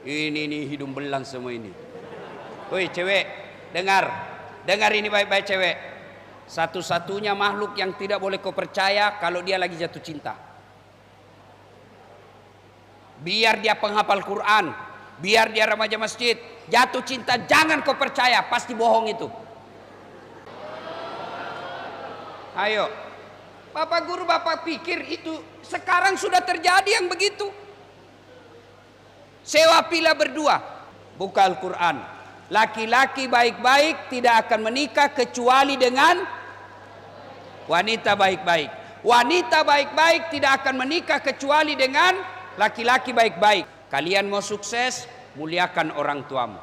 Ini nih hidung belang semua ini. Woi cewek, dengar ini baik-baik cewek. Satu-satunya makhluk yang tidak boleh kau percaya kalau dia lagi jatuh cinta. Biar dia penghafal Quran, biar dia remaja masjid, jatuh cinta jangan kau percaya, pasti bohong itu. Ayo, Bapak guru, Bapak pikir itu sekarang sudah terjadi yang begitu? Sewa pila berdua, buka Al-Quran. Laki-laki baik-baik tidak akan menikah kecuali dengan wanita baik-baik. Wanita baik-baik tidak akan menikah kecuali dengan laki-laki baik-baik. Kalian mau sukses, muliakan orang tuamu.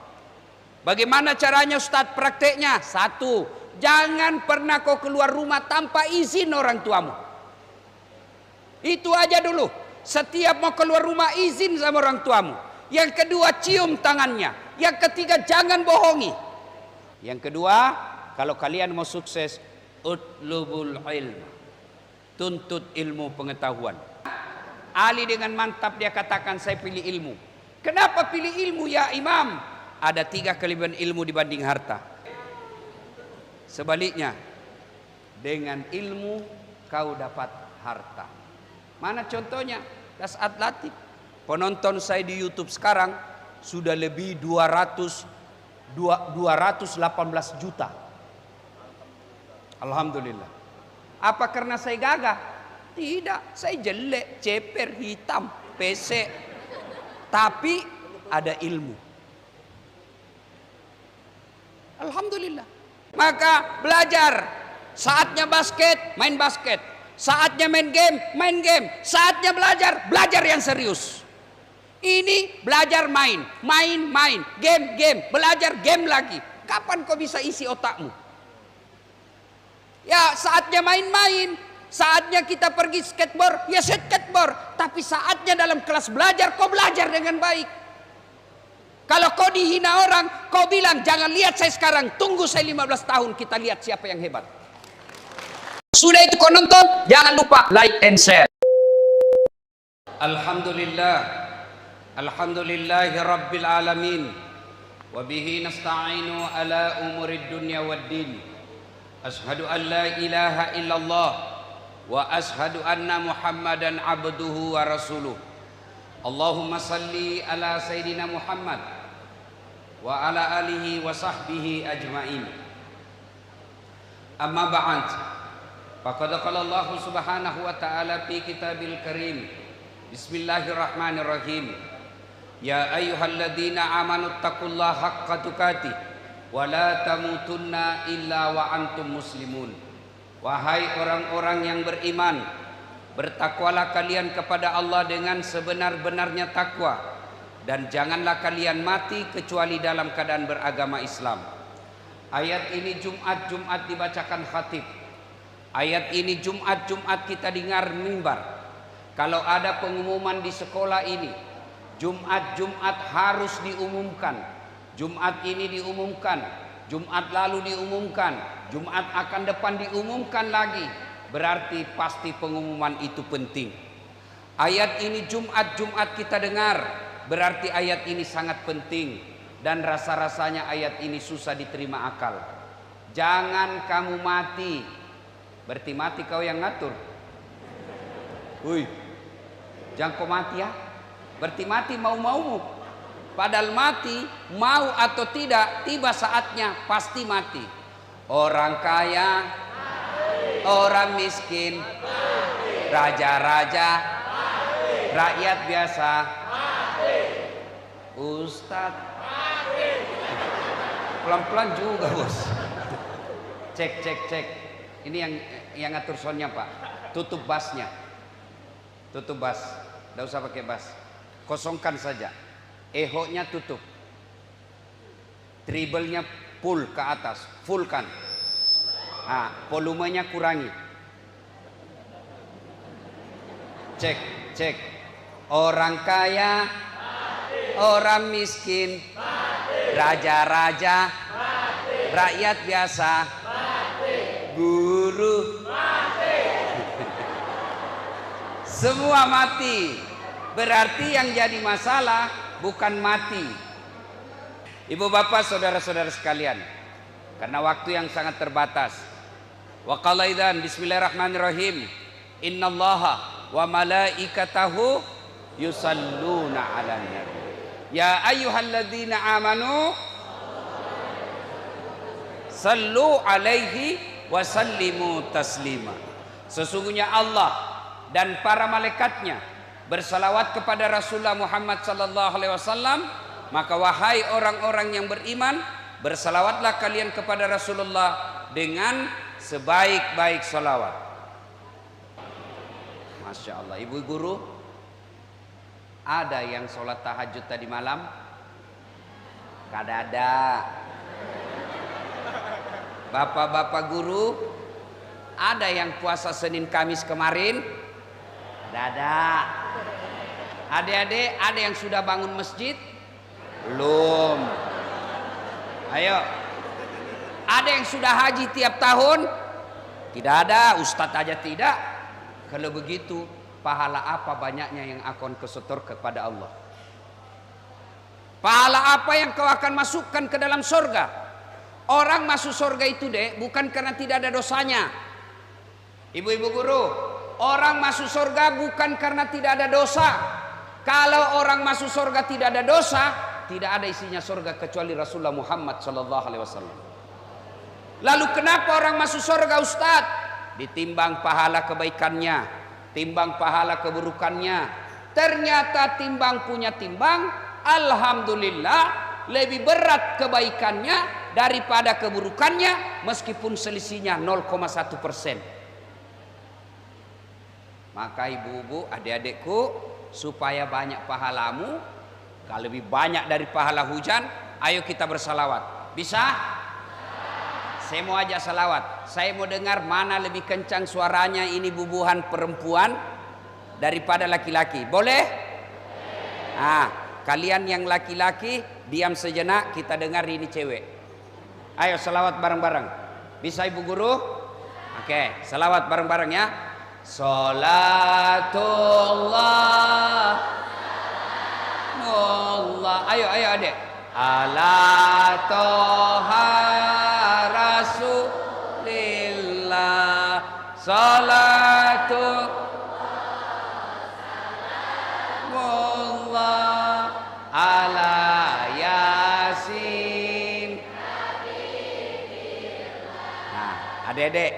Bagaimana caranya Ustadz prakteknya? Satu, jangan pernah kau keluar rumah tanpa izin orang tuamu. Itu aja dulu. Setiap mau keluar rumah izin sama orang tuamu. Yang kedua, cium tangannya. Yang ketiga, jangan bohongi. Yang kedua, kalau kalian mau sukses, utlubul ilm. Tuntut ilmu pengetahuan. Ali dengan mantap dia katakan, saya pilih ilmu. Kenapa pilih ilmu ya Imam? Ada 3 kelebihan ilmu dibanding harta. Sebaliknya, dengan ilmu kau dapat harta. Mana contohnya? Dasat Latif. Penonton saya di YouTube sekarang sudah lebih 218 juta. Alhamdulillah. Apa karena saya gagah? Tidak, saya jelek, ceper, hitam, pesek. Tapi ada ilmu. Alhamdulillah. Maka belajar. Saatnya basket, main basket. Saatnya main game, main game. Saatnya belajar, belajar yang serius. Ini belajar main, game, belajar game lagi. Kapan kau bisa isi otakmu? Ya saatnya main-main. Saatnya kita pergi skateboard, ya skateboard. Tapi saatnya dalam kelas belajar, kau belajar dengan baik. Kalau kau dihina orang, kau bilang jangan lihat saya sekarang, tunggu saya 15 tahun, kita lihat siapa yang hebat. Sudah itu kau nonton, jangan lupa like and share. Alhamdulillah. Alhamdulillahi rabbil alamin. Wabihi nasta'inu ala umurid dunya waddin. Ashhadu an la ilaha illallah. Wa ashhadu anna muhammadan abduhu wa rasuluh. Allahumma salli ala sayyidina Muhammad wa ala alihi wa sahbihi ajma'in. Amma ba'd. Faqad qala Allah subhanahu wa ta'ala fi kitabil karim. Bismillahirrahmanirrahim. Ya ayyuhalladzina amanu taqullaha haqqa tuqatih wa la tamutunna illa wa antum muslimun. Wahai orang-orang yang beriman, bertakwalah kalian kepada Allah dengan sebenar-benarnya takwa, dan janganlah kalian mati kecuali dalam keadaan beragama Islam. Ayat ini Jumat dibacakan khatib. Ayat ini Jumat kita dengar mimbar. Kalau ada pengumuman di sekolah ini, Jumat harus diumumkan. Jumat ini diumumkan, Jumat lalu diumumkan, Jumat akan depan diumumkan lagi. Berarti pasti pengumuman itu penting. Ayat ini Jumat kita dengar, berarti ayat ini sangat penting. Dan rasa-rasanya ayat ini susah diterima akal. Jangan kamu mati. Berarti mati kau yang ngatur. Woi, jangan kau mati ya. Berarti mati mau-maumu. Padahal mati, mau atau tidak, tiba saatnya pasti mati. Orang kaya, orang miskin, raja-raja, rakyat biasa, Ustadz. Pelan-pelan juga bos. Cek. Ini yang ngatur soundnya pak. Tutup bassnya. Tutup bass. Tidak usah pakai bass. Kosongkan saja. Eho-nya tutup. Treble-nya full ke atas. Fullkan. Nah, volumenya kurangi. Cek. Orang kaya, orang miskin, raja-raja, rakyat biasa, guru, semua mati. Berarti yang jadi masalah bukan mati. Ibu bapak saudara-saudara sekalian, karena waktu yang sangat terbatas. Wa qala idzan bismillahirrahmanirrahim. Innallaha wa malaikatahu yusalluna 'alan nabi. Ya ayyuhalladzina amanu sallu 'alaihi wa sallimu taslima. Sesungguhnya Allah dan para malaikatnya bersalawat kepada Rasulullah Muhammad sallallahu alaihi wasallam, maka wahai orang-orang yang beriman, bersalawatlah kalian kepada Rasulullah dengan sebaik-baik salawat. Masya Allah. Ibu guru, ada yang sholat tahajud tadi malam? Kada ada. Bapak-bapak guru, ada yang puasa Senin Kamis kemarin? Kada ada. Adik-adik, ada yang sudah bangun masjid? Belum. Ayo. Ada yang sudah haji tiap tahun? Tidak ada. Ustadz aja tidak. Kalau begitu, pahala apa banyaknya yang akan kesetor kepada Allah? Pahala apa yang kau akan masukkan ke dalam surga? Orang masuk surga itu bukan karena tidak ada dosanya. Ibu-ibu guru, orang masuk surga bukan karena tidak ada dosa. Kalau orang masuk surga tidak ada dosa, tidak ada isinya surga kecuali Rasulullah Muhammad sallallahu alaihi wasallam. Lalu kenapa orang masuk surga, Ustaz? Ditimbang pahala kebaikannya, timbang pahala keburukannya. Ternyata timbang punya timbang, alhamdulillah lebih berat kebaikannya daripada keburukannya, meskipun selisihnya 0,1%. Maka ibu-ibu, adik-adikku, supaya banyak pahalamu, kalau lebih banyak dari pahala hujan, ayo kita bersalawat. Bisa? Saya mau ajak salawat. Saya mau dengar mana lebih kencang suaranya ini bubuhan perempuan daripada laki-laki. Boleh? Ah, kalian yang laki-laki diam sejenak, kita dengar ini cewek. Ayo salawat bareng-bareng. Bisa ibu guru? Oke, salawat bareng-bareng ya. Salatullah Allah. Ayo adik. Ala toha rasulillah. Salatu Allah ala yasin. Nah, adik-adik,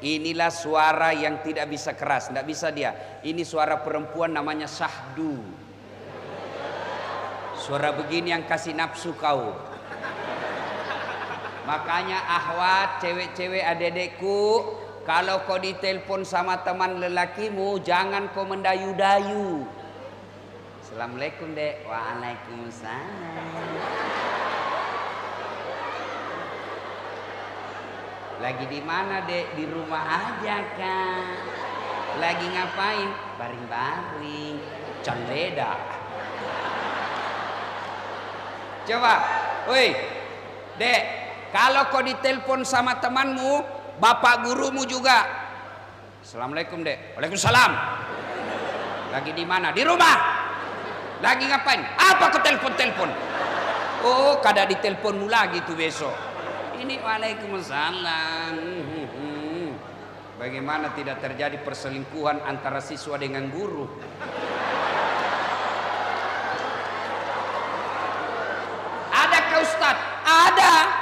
inilah suara yang tidak bisa keras, tidak bisa dia. Ini suara perempuan namanya syahdu. Suara begini yang kasih nafsu kau. Makanya ahwat, cewek-cewek adik-adikku, kalau kau ditelepon sama teman lelakimu, jangan kau mendayu-dayu. Assalamualaikum dek. Waalaikumsalam. Lagi di mana dek? Di rumah aja kan. Lagi ngapain? Baring-baring. Canleda. Coba, woi, dek, kalau kau ditelepon sama temanmu, bapak gurumu juga. Assalamualaikum dek. Waalaikumsalam. Lagi di mana? Di rumah. Lagi ngapain? Apa kau telepon-telepon? Oh, kada diteleponmu lagi tuh besok. Ini waalaikumsalam. Bagaimana tidak terjadi perselingkuhan antara siswa dengan guru? Adakah Ustadz? Ada.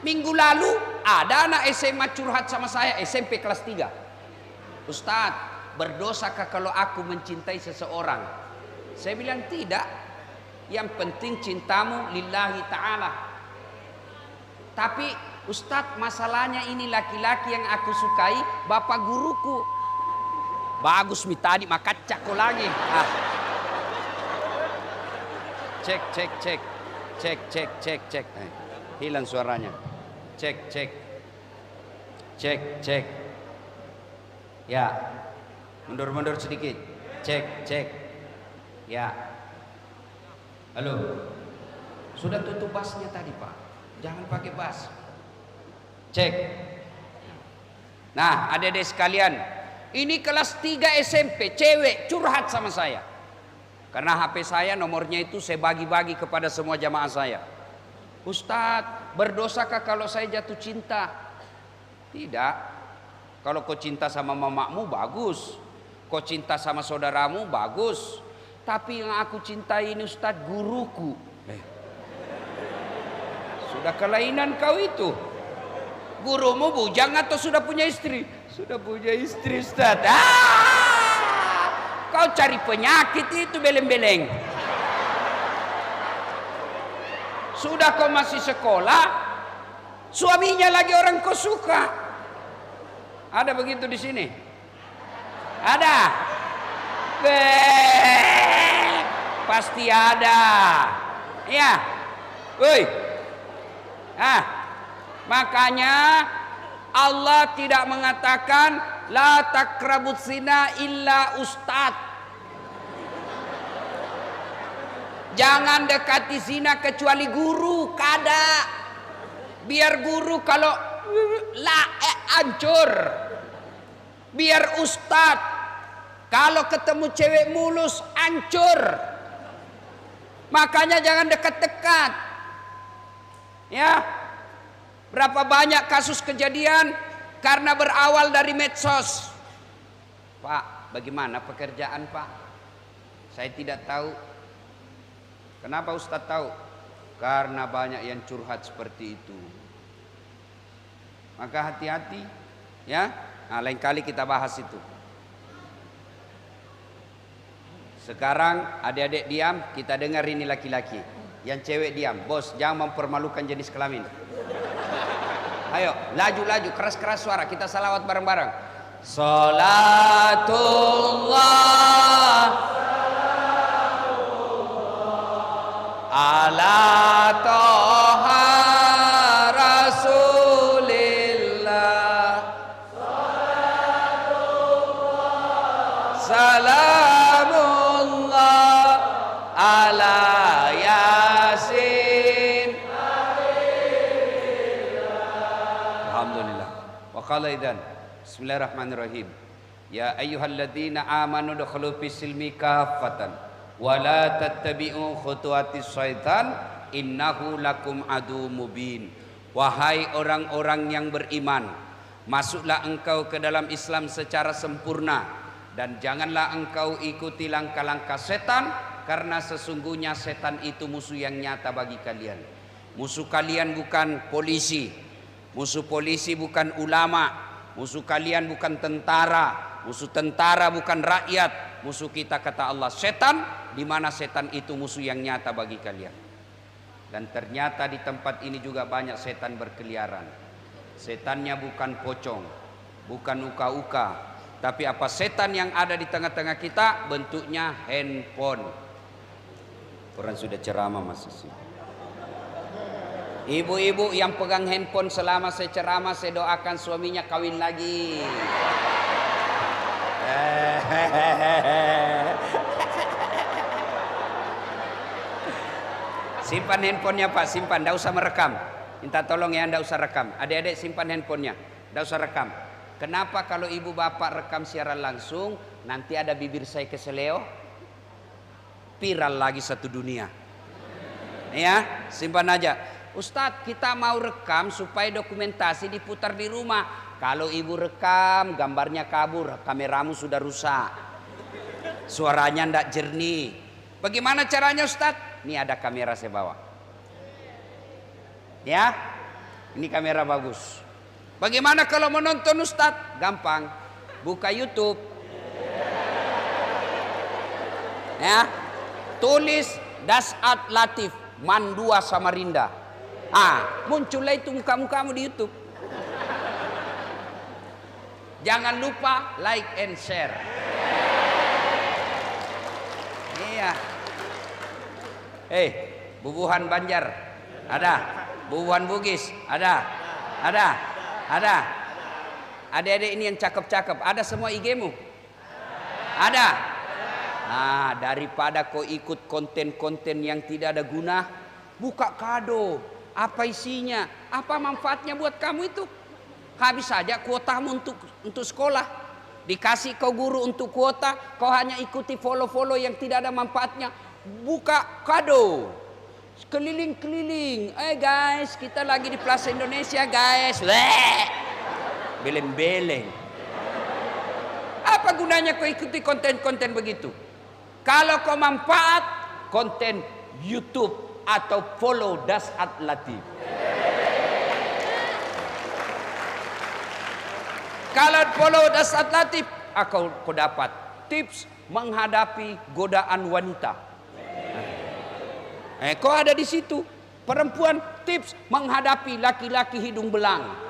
Minggu lalu ada anak SMA curhat sama saya, SMP kelas 3. Ustadz, berdosakah kalau aku mencintai seseorang? Saya bilang tidak. Yang penting cintamu lillahi ta'ala. Tapi Ustadz, masalahnya ini laki-laki yang aku sukai bapak guruku. Bagus mi tadi makacak ko lagi. Ah. Cek. Hilang suaranya. Cek. Ya. Mundur sedikit. Cek. Ya. Halo. Sudah tutup bassnya tadi, Pak. Jangan pakai bass. Cek. Nah, adik-adik sekalian, ini kelas 3 SMP, cewek curhat sama saya. Karena HP saya nomornya itu saya bagi-bagi kepada semua jamaah saya. Ustadz, berdosakah kalau saya jatuh cinta? Tidak. Kalau kau cinta sama mamamu bagus, kau cinta sama saudaramu bagus. Tapi yang aku cintai ini Ustadz guruku. Sudah kelainan kau itu. Gurumu bujang atau sudah punya istri? Sudah punya istri Ustadz. Kau cari penyakit itu beleng-beleng. Sudah kau masih sekolah, suaminya lagi orang kau suka. Ada begitu di sini? Ada? Pasti ada. Ya. Woi. Makanya Allah tidak mengatakan la takrabut zina illa ustad. Jangan dekati zina kecuali guru, kada. Biar guru kalau hancur. Biar ustad kalau ketemu cewek mulus hancur. Makanya jangan dekat-dekat. Ya. Berapa banyak kasus kejadian karena berawal dari medsos. Pak, bagaimana pekerjaan Pak? Saya tidak tahu. Kenapa Ustadz tahu? Karena banyak yang curhat seperti itu. Maka hati-hati, ya. Nah, lain kali kita bahas itu. Sekarang adik-adik diam, kita dengar ini laki-laki. Yang cewek diam. Bos, jangan mempermalukan jenis kelamin. Ayo, laju-laju, keras-keras suara. Kita salawat bareng-bareng. Salatullah ala toha rasulillah. Salamullah ala yasin. Alhamdulillah. Wa qala idzan. Bismillahirrahmanirrahim. Ya ayyuhalladzina amanu dukhulu fis silmi kaffatan wa la tattabi'u khutuwatis syaitan innahu lakum adu mubin. Wahai orang-orang yang beriman, masuklah engkau ke dalam Islam secara sempurna dan janganlah engkau ikuti langkah-langkah setan, karena sesungguhnya setan itu musuh yang nyata bagi kalian. Musuh kalian bukan polisi, musuh polisi bukan ulama, musuh kalian bukan tentara, musuh tentara bukan rakyat. Musuh kita kata Allah setan, di mana setan itu musuh yang nyata bagi kalian. Dan ternyata di tempat ini juga banyak setan berkeliaran. Setannya bukan pocong, bukan uka-uka, tapi apa setan yang ada di tengah-tengah kita bentuknya handphone. Orang sudah ceramah masih sih. Ibu-ibu yang pegang handphone selama saya ceramah, saya doakan suaminya kawin lagi. Simpan handphonenya Pak, simpan, tidak usah merekam. Minta tolong ya, tidak usah rekam. Adik-adik simpan handphonenya, tidak usah rekam. Kenapa kalau ibu bapak rekam siaran langsung, nanti ada bibir saya keseleo, viral lagi satu dunia. Ya, simpan aja. Ustadz, kita mau rekam supaya dokumentasi diputar di rumah. Kalau ibu rekam, gambarnya kabur, kameramu sudah rusak, suaranya tidak jernih. Bagaimana caranya Ustadz? Ini ada kamera saya bawa. Ya, ini kamera bagus. Bagaimana kalau menonton Ustadz? Gampang, buka YouTube. Ya, tulis Dasat Latif Mandua Samarinda. Muncullah itu muka-mukamu di YouTube. Jangan lupa like and share. Iya. Bubuhan Banjar ada, Bubuhan Bugis ada. Adik-adik ini yang cakep-cakep, ada semua IG-mu? Ada. Nah, daripada kau ikut konten-konten yang tidak ada guna, buka kado. Apa isinya? Apa manfaatnya buat kamu itu? Habis saja kuotamu untuk sekolah. Dikasih kau guru untuk kuota, kau hanya ikuti follow-follow yang tidak ada manfaatnya. Buka kado, keliling-keliling. Guys, kita lagi di Plaza Indonesia guys. Beleng-beleng. Apa gunanya kau ikuti konten-konten begitu? Kalau kau manfaat, konten YouTube atau follow Dasat Latif. Kalau follow Dasat Latif, kau dapat tips menghadapi godaan wanita. Kau ada di situ. Perempuan, tips menghadapi laki-laki hidung belang.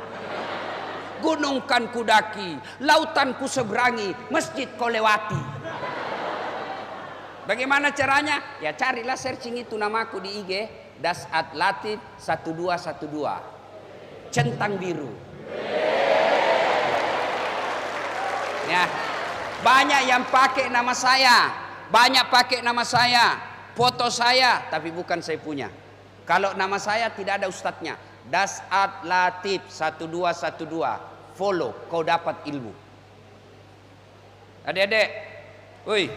Gunung kan ku daki, lautan ku seberangi, masjid kau lewati. Bagaimana caranya? Ya carilah searching itu namaku di IG, Dasat Latif 1212. Centang biru. Ya, banyak yang pakai nama saya, banyak pakai nama saya, foto saya, tapi bukan saya punya. Kalau nama saya tidak ada ustadznya. Dasat Latif 1212. Follow, kau dapat ilmu. Adik-adik, woi,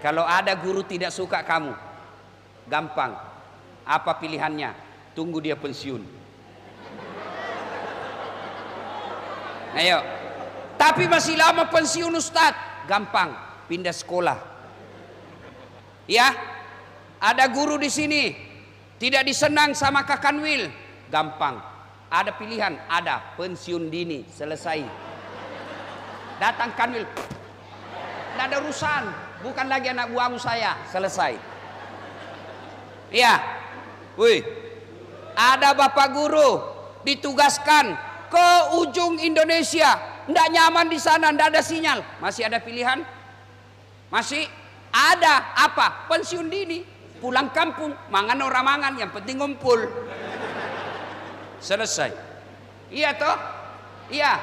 kalau ada guru tidak suka kamu, gampang. Apa pilihannya? Tunggu dia pensiun. Ayo. Tapi masih lama pensiun Ustaz. Gampang, pindah sekolah. Ya, ada guru di sini tidak disenang sama Kak Kanwil. Gampang. Ada pilihan, ada pensiun dini, selesai. Datang Kanwil. Tidak ada urusan, bukan lagi anak buahmu saya, selesai. Iya, wih, ada bapak guru ditugaskan ke ujung Indonesia, tidak nyaman di sana, tidak ada sinyal, masih ada pilihan, masih ada apa? Pensiun dini, pulang kampung, mangan orang mangan, yang penting ngumpul, selesai. Iya toh, iya.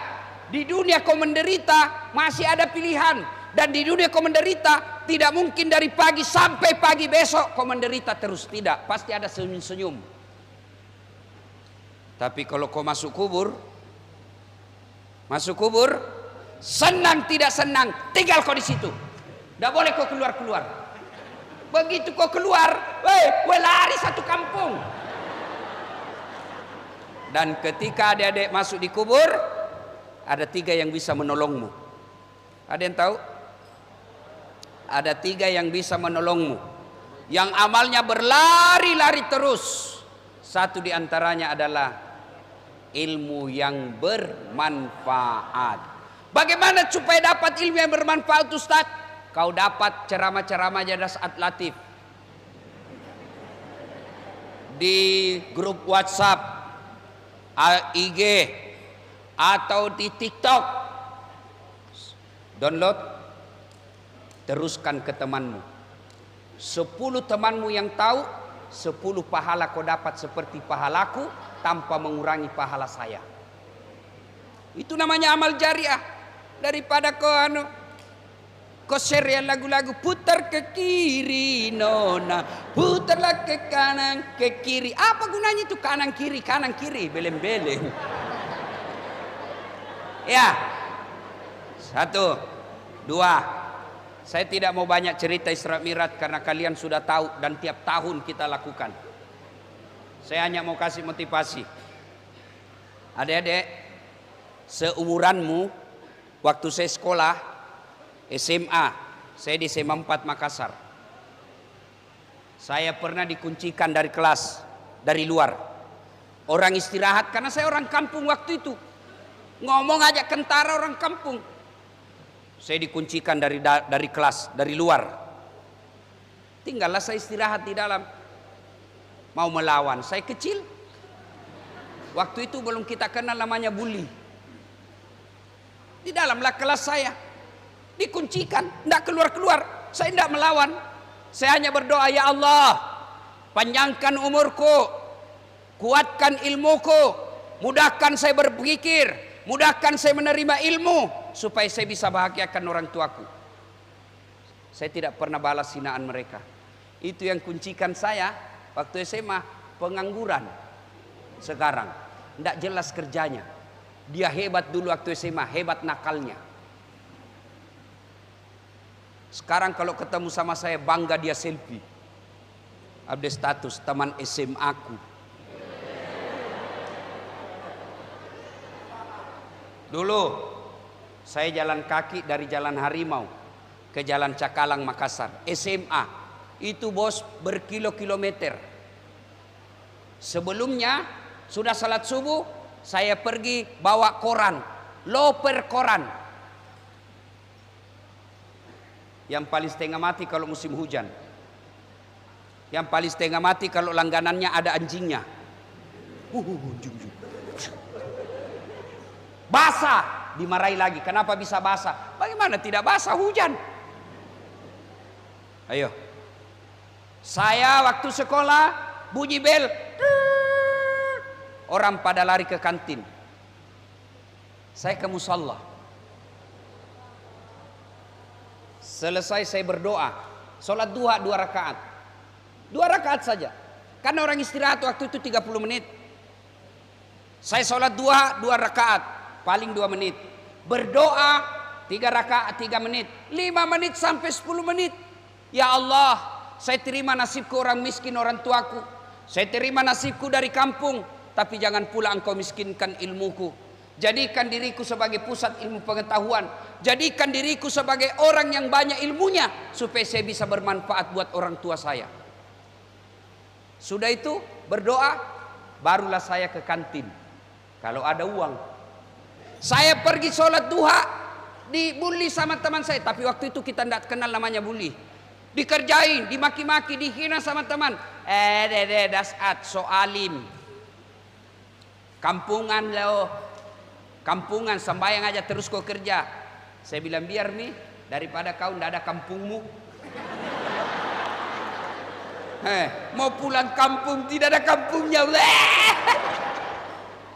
Di dunia kau menderita masih ada pilihan. Dan di dunia kau menderita, tidak mungkin dari pagi sampai pagi besok kau menderita terus. Tidak, pasti ada senyum-senyum. Tapi kalau kau masuk kubur, senang tidak senang, tinggal kau di situ. Tidak boleh kau keluar-keluar. Begitu kau keluar, lari satu kampung. Dan ketika adik-adik masuk di kubur, ada 3 yang bisa menolongmu. Ada yang tahu? Ada 3 yang bisa menolongmu, yang amalnya berlari-lari terus. Satu di antaranya adalah ilmu yang bermanfaat. Bagaimana supaya dapat ilmu yang bermanfaat Ustaz? Kau dapat ceramah-ceramah Dasat Latif di grup WhatsApp, IG, atau di TikTok. Download, teruskan ke temanmu. 10 temanmu yang tahu, 10 pahala kau dapat seperti pahalaku tanpa mengurangi pahala saya. Itu namanya amal jariah. Daripada kau share ya lagu-lagu, putar ke kiri nona, putarlah ke kanan ke kiri. Apa gunanya itu kanan kiri, beleng-beleng. Ya, 1, 2. Saya tidak mau banyak cerita Isra Mi'raj karena kalian sudah tahu dan tiap tahun kita lakukan. Saya hanya mau kasih motivasi. Adik-adik, seumuranmu, waktu saya sekolah SMA, saya di SMA 4 Makassar. Saya pernah dikuncikan dari kelas, dari luar. Orang istirahat karena saya orang kampung waktu itu. Ngomong aja kentara orang kampung. Saya dikuncikan dari kelas, dari luar. Tinggallah saya istirahat di dalam. Mau melawan, saya kecil. Waktu itu belum kita kenal namanya bully. Di dalamlah kelas saya. Dikuncikan, tidak keluar-keluar. Saya tidak melawan. Saya hanya berdoa, ya Allah, panjangkan umurku, kuatkan ilmuku, mudahkan saya berpikir, mudahkan saya menerima ilmu, supaya saya bisa bahagiakan orang tuaku. Saya tidak pernah balas hinaan mereka. Itu yang kuncikan saya waktu SMA, pengangguran. Sekarang tidak jelas kerjanya. Dia hebat dulu waktu SMA, hebat nakalnya. Sekarang kalau ketemu sama saya bangga dia selfie. Update status teman SMA aku. Dulu saya jalan kaki dari Jalan Harimau ke Jalan Cakalang Makassar. SMA itu bos berkilo-kilometer. Sebelumnya sudah salat subuh saya pergi bawa koran, loper koran. Yang paling setengah mati kalau musim hujan. Yang paling setengah mati kalau langganannya ada anjingnya. Basah, dimarahi lagi. Kenapa bisa basah? Bagaimana tidak basah hujan? Ayo. Saya waktu sekolah bunyi bel. Orang pada lari ke kantin. Saya ke musalla. Selesai saya berdoa. Sholat duha 2 rakaat. 2 rakaat saja. Karena orang istirahat waktu itu 30 menit. Saya sholat duha 2 rakaat. Paling 2 menit. Berdoa 3 rakaat 3 menit. 5 menit sampai 10 menit. Ya Allah, saya terima nasibku orang miskin orang tuaku. Saya terima nasibku dari kampung. Tapi jangan pula engkau miskinkan ilmuku. Jadikan diriku sebagai pusat ilmu pengetahuan. Jadikan diriku sebagai orang yang banyak ilmunya. Supaya saya bisa bermanfaat buat orang tua saya. Sudah itu berdoa. Barulah saya ke kantin. Kalau ada uang. Saya pergi sholat duha. Dibully sama teman saya. Tapi waktu itu kita tidak kenal namanya bully. Dikerjain, dimaki-maki, dihina sama teman. Dasat, soalim. Kampungan lo, kampungan sembahyang aja terus kau kerja. Saya bilang biar nih daripada kau ndak ada kampungmu. Mau pulang kampung tidak ada kampungnya.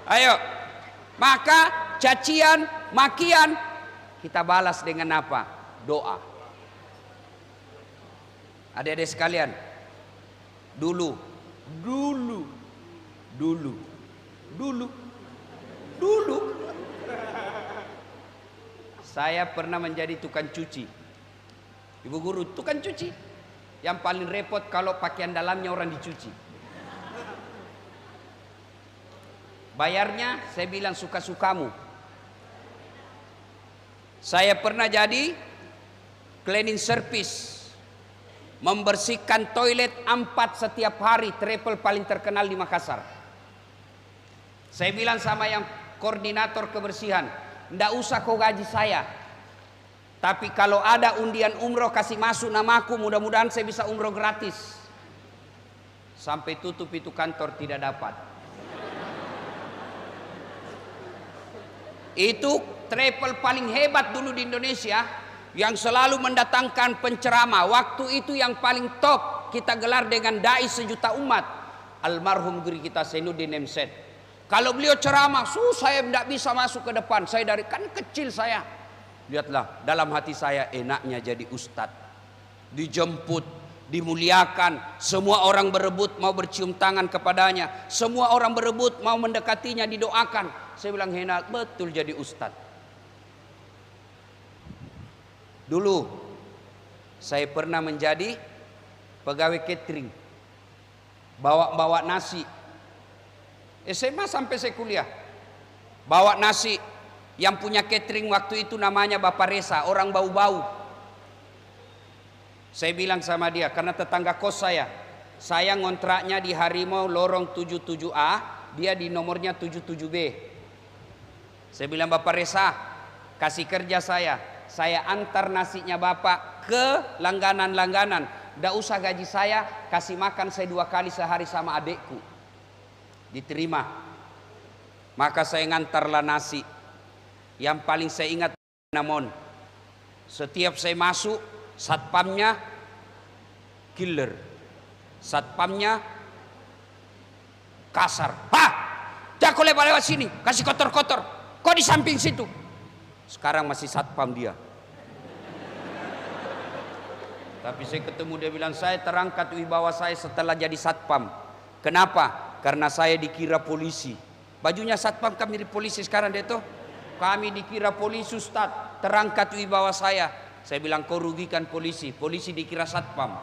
Ayo, maka cacian, makian kita balas dengan apa? Doa. Adik-adik sekalian, dulu saya pernah menjadi tukang cuci. Ibu guru tukang cuci. Yang paling repot kalau pakaian dalamnya orang dicuci. Bayarnya saya bilang suka-sukamu. Saya pernah jadi cleaning service, membersihkan toilet 4 setiap hari, travel paling terkenal di Makassar. Saya bilang sama yang koordinator kebersihan, ndak usah kau gaji saya. Tapi kalau ada undian umroh kasih masuk namaku, mudah-mudahan saya bisa umroh gratis. Sampai tutup itu kantor tidak dapat. Itu travel paling hebat dulu di Indonesia yang selalu mendatangkan penceramah. Waktu itu yang paling top kita gelar dengan dai sejuta umat, almarhum guru kita Zainuddin Emset. Kalau beliau ceramah, saya tidak bisa masuk ke depan. Saya dari kan kecil saya. Lihatlah dalam hati saya enaknya jadi ustadz. Dijemput, dimuliakan, semua orang berebut mau bercium tangan kepadanya, semua orang berebut mau mendekatinya, didoakan. Saya bilang enak betul jadi ustadz. Dulu saya pernah menjadi pegawai catering, bawa nasi. SMA sampai saya kuliah, bawa nasi. Yang punya catering waktu itu namanya Bapak Resa, orang bau-bau. Saya bilang sama dia, karena tetangga kos saya ngontraknya di Harimau lorong 77A, dia di nomornya 77B. Saya bilang Bapak Resa, kasih kerja saya antar nasinya Bapak ke langganan-langganan. Nggak usah gaji saya, kasih makan saya 2 kali sehari sama adekku. Diterima. Maka saya ngantarlah nasi. Yang paling saya ingat namun setiap saya masuk satpamnya killer, satpamnya kasar. Jangan lewat sini, kasih kotor-kotor. Kok di samping situ? Sekarang masih satpam dia. Tapi saya ketemu dia bilang saya terangkat wibawa saya setelah jadi satpam. Kenapa? Karena saya dikira polisi. Bajunya satpam kan mirip polisi sekarang deh tuh. Kami dikira polisi Ustaz, terangkat wibawa saya. Saya bilang kau rugikan polisi, polisi dikira satpam.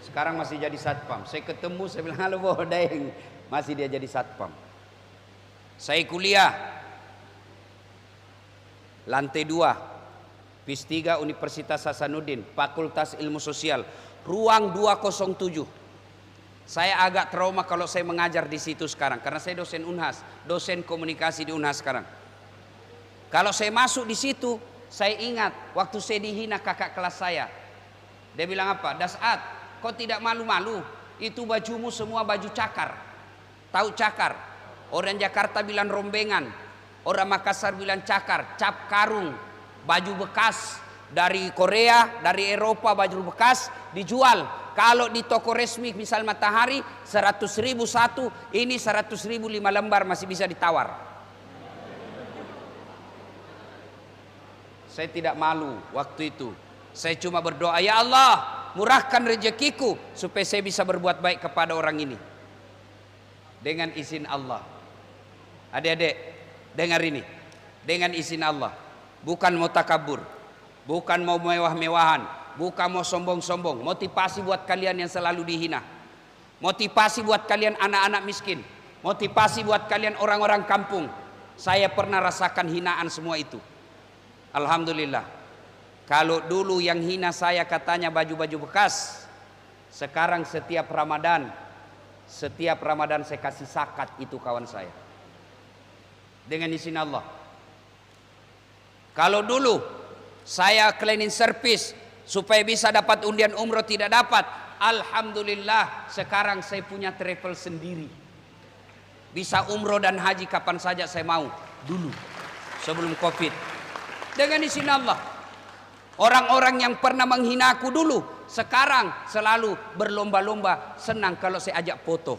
Sekarang masih jadi satpam. Saya ketemu, saya bilang halo Bodeng, masih dia jadi satpam. Saya kuliah lantai 2 PIS 3 Universitas Hasanuddin, Fakultas Ilmu Sosial, ruang 207. Saya agak trauma kalau saya mengajar di situ sekarang karena saya dosen Unhas, dosen komunikasi di Unhas sekarang. Kalau saya masuk di situ, saya ingat waktu saya dihina kakak kelas saya. Dia bilang apa? Dasat, kau tidak malu-malu? Itu bajumu semua baju cakar. Tahu cakar? Orang Jakarta bilang rombengan, orang Makassar bilang cakar, cap karung, baju bekas dari Korea, dari Eropa, baju bekas dijual. Kalau di toko resmi misal Matahari 100.000 satu, ini 100.000 5 lembar masih bisa ditawar. Saya tidak malu waktu itu. Saya cuma berdoa, ya Allah, murahkan rezekiku supaya saya bisa berbuat baik kepada orang ini. Dengan izin Allah. Adik-adik, dengar ini. Dengan izin Allah. Bukan mau takabur, bukan mau mewah-mewahan, bukan mau sombong-sombong. Motivasi buat kalian yang selalu dihina, motivasi buat kalian anak-anak miskin, motivasi buat kalian orang-orang kampung. Saya pernah rasakan hinaan semua itu. Alhamdulillah. Kalau dulu yang hina saya katanya baju-baju bekas, sekarang setiap Ramadan saya kasih zakat itu kawan saya. Dengan izin Allah. Kalau dulu saya cleaning service supaya bisa dapat undian umroh tidak dapat, alhamdulillah sekarang saya punya travel sendiri. Bisa umroh dan haji kapan saja saya mau. Dulu sebelum Covid. Dengan izin Allah. Orang-orang yang pernah menghina aku dulu sekarang selalu berlomba-lomba senang kalau saya ajak foto.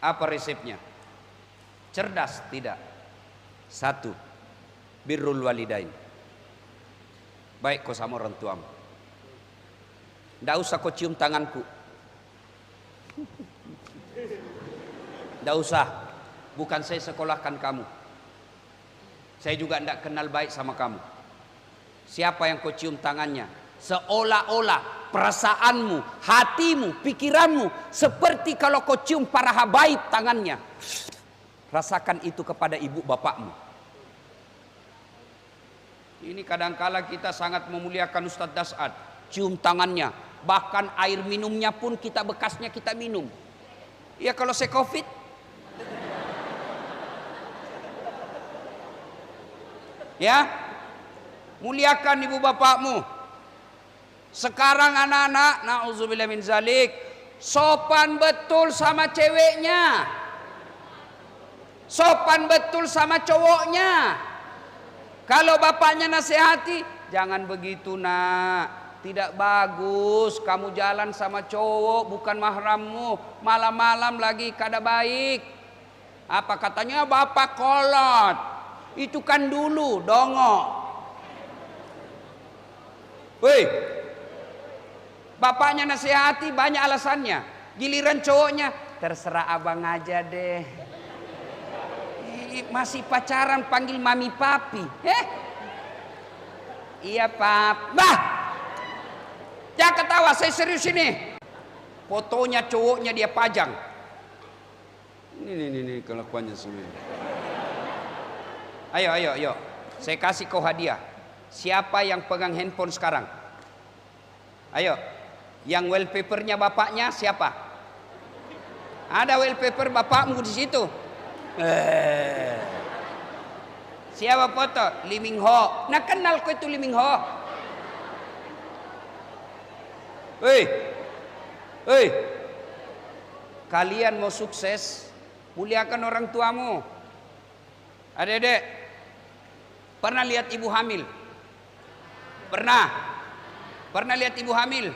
Apa resepnya? Cerdas? Tidak. 1. Birrul walidain. Baik kau sama orang tuamu. Tidak usah kau cium tanganku. Tidak usah. Bukan saya sekolahkan kamu. Saya juga tidak kenal baik sama kamu. Siapa yang kau cium tangannya? Seolah-olah perasaanmu, hatimu, pikiranmu seperti kalau kau cium para habaib tangannya. Rasakan itu kepada ibu bapakmu. Ini kadangkala kita sangat memuliakan Ustadz Dasat, cium tangannya, bahkan air minumnya pun kita bekasnya kita minum. Ya kalau saya Covid, ya muliakan ibu bapakmu. Sekarang anak-anak, na'udzubillah min zalik, sopan betul sama ceweknya, sopan betul sama cowoknya. Kalau bapaknya nasihati, jangan begitu nak, tidak bagus kamu jalan sama cowok bukan mahrammu, malam-malam lagi kada baik. Apa katanya? Bapak kolot. Itu kan dulu dongok. Woi, bapaknya nasihati banyak alasannya, giliran cowoknya terserah abang aja deh. Masih pacaran panggil mami papi. Iya pap. Bah, jangan ketawa, saya serius ini. Fotonya cowoknya dia pajang. Ini kelakuannya semua. Ayo. Saya kasih kau hadiah. Siapa yang pegang handphone sekarang? Ayo. Yang wallpapernya bapaknya siapa? Ada wallpaper bapakmu di situ. Siapa foto? Lee Min Ho. Nah kenal kau itu Lee Min Ho. Hei, kalian mau sukses, muliakan orang tuamu. Adik-adik, pernah lihat ibu hamil? Pernah lihat ibu hamil?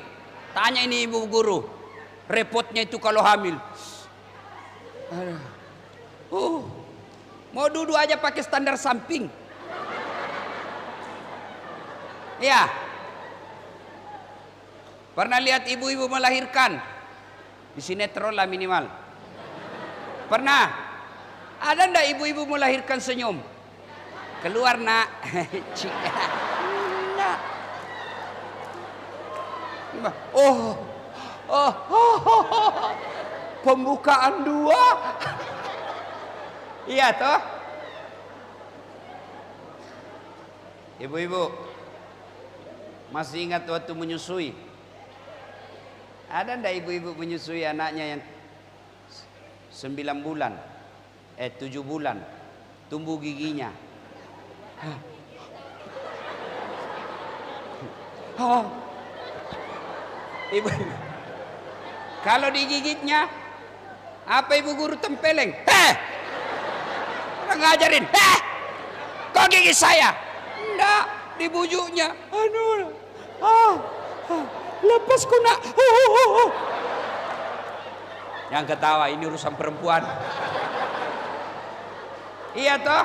Tanya ini ibu guru, repotnya itu kalau hamil. Mau duduk aja pakai standar samping. Ya. Pernah lihat ibu-ibu melahirkan? Di sinetron lah minimal. Pernah? Ada ndak ibu-ibu melahirkan senyum? Keluar nak. Cika. Nak. Oh. Oh. Pembukaan 2. Iya toh? Ibu-ibu masih ingat waktu menyusui? Ada ndak ibu-ibu menyusui anaknya yang 9 bulan 7 bulan tumbuh giginya? Ibu, kalau digigitnya apa ibu guru tempeleng? Udah ngajarin, kau gigit saya? Enggak, dibujuknya. Lepas ku nak. Yang ketawa ini urusan perempuan. Iya toh?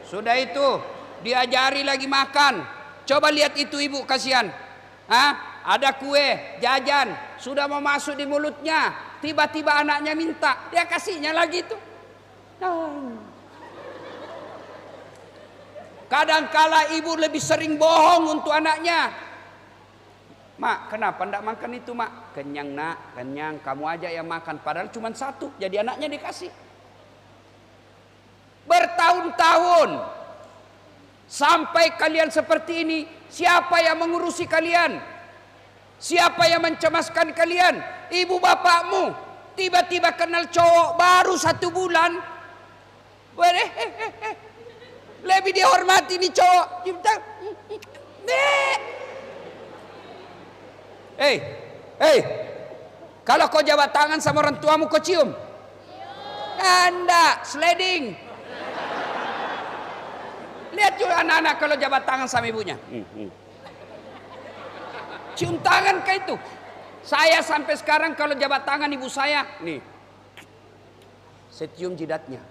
Sudah itu diajari lagi makan. Coba lihat itu ibu, kasihan. Ada kue, jajan, sudah mau masuk di mulutnya, tiba-tiba anaknya minta, dia kasihnya lagi tuh. Kadangkala ibu lebih sering bohong untuk anaknya. Mak, kenapa ndak makan itu, mak? Kenyang nak, kenyang. Kamu aja yang makan. Padahal cuma satu. Jadi anaknya dikasih. Bertahun-tahun. Sampai kalian seperti ini. Siapa yang mengurusi kalian? Siapa yang mencemaskan kalian? Ibu bapakmu. Tiba-tiba kenal cowok baru 1 bulan. Lebih dihormati nih cowok. Kalau kau jabat tangan sama orang tuamu kau cium? Anda sliding. Lihat juga anak-anak kalau jabat tangan sama ibunya. Cium tangan kayak itu. Saya sampai sekarang kalau jabat tangan ibu saya, nih, saya cium jidatnya.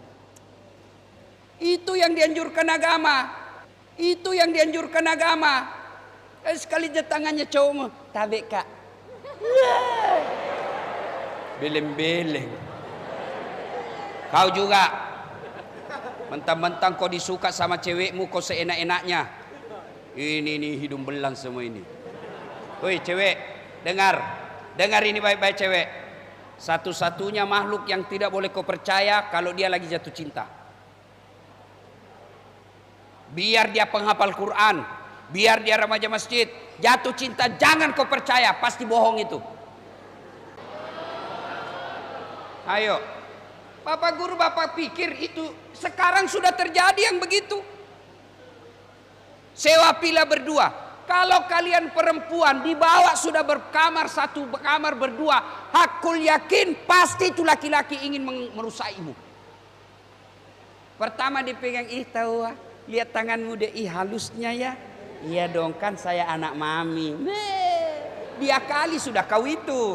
Itu yang dianjurkan agama. Itu yang dianjurkan agama. Sekali jabat tangannya cowokmu, tabek kak. Beleng-beleng. Kau juga mentang-mentang kau disuka sama cewekmu, kau seenak-enaknya. Ini nih hidung belang semua ini. Woi cewek, dengar ini baik-baik cewek. Satu-satunya makhluk yang tidak boleh kau percaya kalau dia lagi jatuh cinta. Biar dia penghafal Quran, biar dia remaja masjid, jatuh cinta jangan kau percaya, pasti bohong itu. Ayo, Bapak guru, Bapak pikir itu sekarang sudah terjadi yang begitu. Sewa pila berdua. Kalau kalian perempuan dibawa sudah berkamar, 1 kamar berdua, hakul yakin pasti itu laki-laki ingin merusakmu. Pertama dipegang, tahu lihat tanganmu deh, halusnya ya. Iya dong, kan saya anak mami. Dia kali sudah kau itu.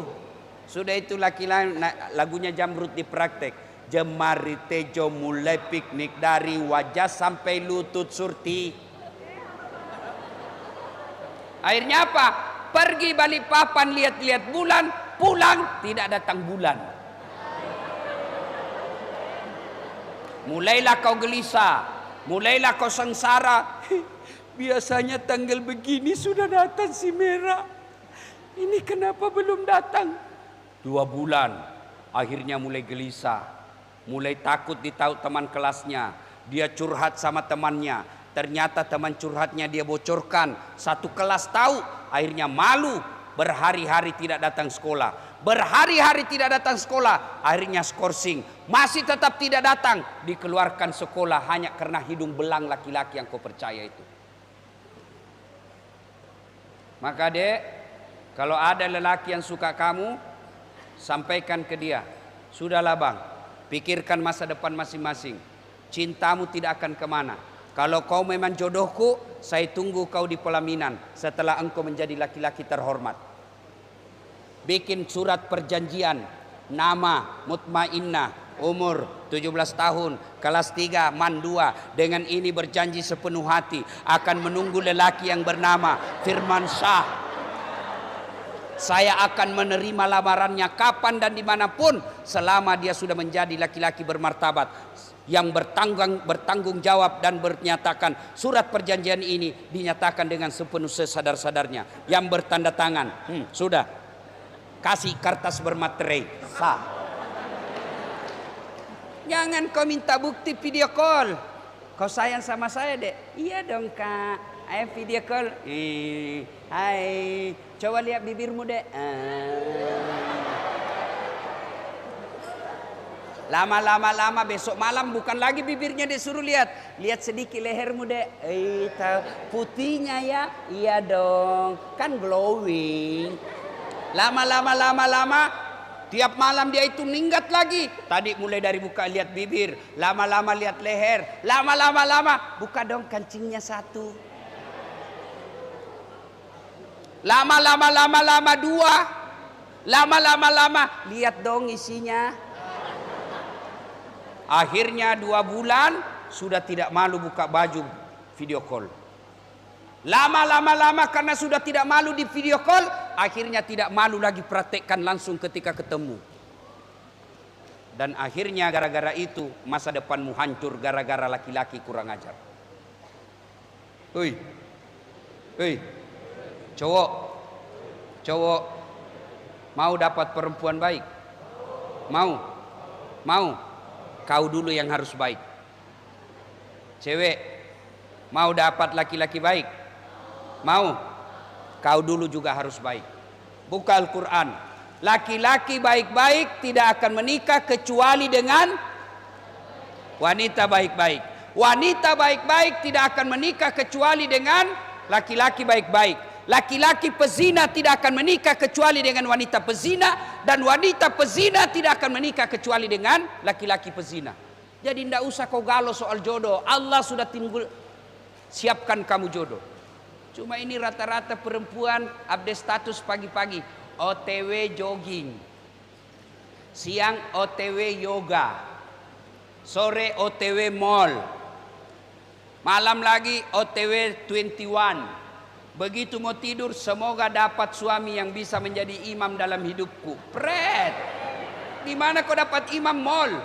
Sudah itu laki-laki lagunya Jamrut dipraktek. Jemari tejo mulai piknik dari wajah sampai lutut surti. Akhirnya apa? Pergi Balikpapan lihat-lihat bulan, pulang tidak datang bulan. Mulailah kau gelisah, mulailah kau sengsara. Biasanya tanggal begini sudah datang si merah. Ini kenapa belum datang? 2 bulan. Akhirnya mulai gelisah. Mulai takut ditahu teman kelasnya. Dia curhat sama temannya. Ternyata teman curhatnya dia bocorkan. 1 kelas tahu. Akhirnya malu. Berhari-hari tidak datang sekolah. Berhari-hari tidak datang sekolah. Akhirnya skorsing. Masih tetap tidak datang. Dikeluarkan sekolah hanya karena hidung belang laki-laki yang kau percaya itu. Maka dek, kalau ada lelaki yang suka kamu, sampaikan ke dia. Sudahlah bang, pikirkan masa depan masing-masing. Cintamu tidak akan kemana. Kalau kau memang jodohku, saya tunggu kau di pelaminan setelah engkau menjadi laki-laki terhormat. Bikin surat perjanjian, nama Mutmainnah, umur 17 tahun, kelas 3, man 2. Dengan ini berjanji sepenuh hati akan menunggu lelaki yang bernama Firman Shah. Saya akan menerima lamarannya kapan dan dimanapun, selama dia sudah menjadi laki-laki bermartabat yang bertanggung jawab dan bernyatakan surat perjanjian ini dinyatakan dengan sepenuh sesadar-sadarnya, yang bertanda tangan. Sudah, kasih kertas bermaterai, sah. Jangan kau minta bukti video call. Kau sayang sama saya, Dek? Iya dong, Kak. Ayo video call. Hai, coba lihat bibirmu, Dek. Lama besok malam bukan lagi bibirnya disuruh lihat. Lihat sedikit lehermu, Dek. Tahu putihnya ya? Iya dong. Kan glowing. Lama tiap malam dia itu minggat lagi. Tadi mulai dari buka lihat bibir, lama-lama lihat leher, lama buka dong kancingnya satu. Lama dua. Lama lihat dong isinya. Akhirnya 2 bulan sudah tidak malu buka baju video call. Lama karena sudah tidak malu di video call, akhirnya tidak malu lagi praktekkan langsung ketika ketemu. Dan akhirnya gara-gara itu masa depanmu hancur gara-gara laki-laki kurang ajar. Cowok mau dapat perempuan baik? Mau? Kau dulu yang harus baik. Cewek mau dapat laki-laki baik? Mau? Kau dulu juga harus baik. Buka Al-Quran. Laki-laki baik-baik tidak akan menikah kecuali dengan wanita baik-baik. Wanita baik-baik tidak akan menikah kecuali dengan laki-laki baik-baik. Laki-laki pezina tidak akan menikah kecuali dengan wanita pezina. Dan wanita pezina tidak akan menikah kecuali dengan laki-laki pezina. Jadi tidak usah kau galau soal jodoh. Allah sudah siapkan kamu jodoh. Cuma ini rata-rata perempuan update status pagi-pagi, OTW jogging, siang OTW yoga, sore OTW mall, malam lagi OTW 21. Begitu mau tidur, semoga dapat suami yang bisa menjadi imam dalam hidupku. Pret, di mana kau dapat imam mall?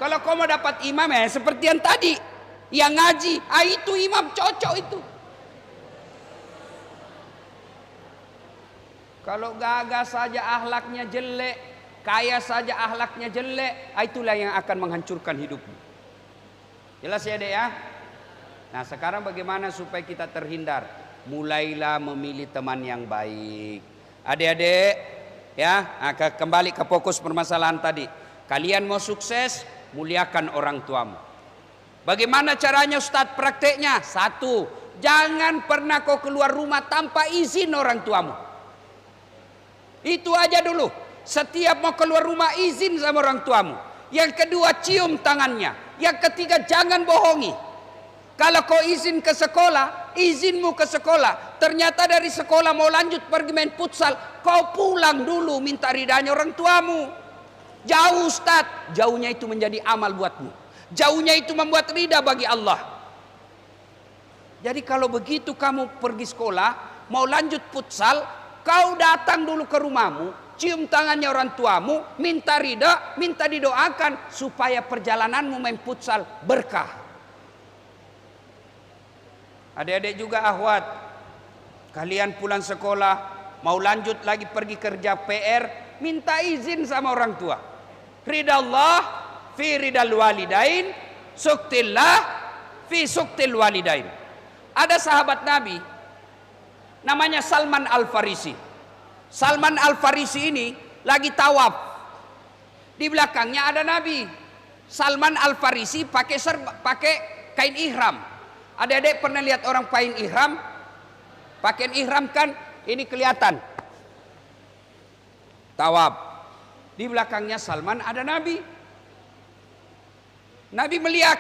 Kalau kau mau dapat imam seperti yang tadi, yang ngaji, itu imam cocok itu. Kalau gagah saja akhlaknya jelek, kaya saja akhlaknya jelek, itulah yang akan menghancurkan hidupmu. Jelas ya, Dek ya? Nah, sekarang bagaimana supaya kita terhindar? Mulailah memilih teman yang baik. Adik-adik, ya, kembali ke fokus permasalahan tadi. Kalian mau sukses, muliakan orang tuamu. Bagaimana caranya, Ustadz, prakteknya? 1, jangan pernah kau keluar rumah tanpa izin orang tuamu. Itu aja dulu. Setiap mau keluar rumah izin sama orang tuamu. Yang kedua, cium tangannya. Yang ketiga, jangan bohongi. Kalau kau izin ke sekolah, izinmu ke sekolah, ternyata dari sekolah mau lanjut pergi main futsal, kau pulang dulu minta ridanya orang tuamu. Jauh, Ustaz. Jauhnya itu menjadi amal buatmu. Jauhnya itu membuat ridha bagi Allah. Jadi kalau begitu kamu pergi sekolah, mau lanjut futsal, kau datang dulu ke rumahmu, cium tangannya orang tuamu, minta ridha, minta didoakan supaya perjalananmu main futsal berkah. Adik-adik juga akhwat, kalian pulang sekolah, mau lanjut lagi pergi kerja PR, minta izin sama orang tua. Ridha Allah fi ridal walidain, suktillah fi suktil walidain. Ada sahabat Nabi namanya Salman Al-Farisi. Salman Al-Farisi ini lagi tawaf. Di belakangnya ada Nabi. Salman Al-Farisi pakai kain ihram. Adik-adik pernah lihat orang pakaian ihram? Pakaian ihram kan ini kelihatan. Tawaf. Di belakangnya Salman ada Nabi. Nabi melihat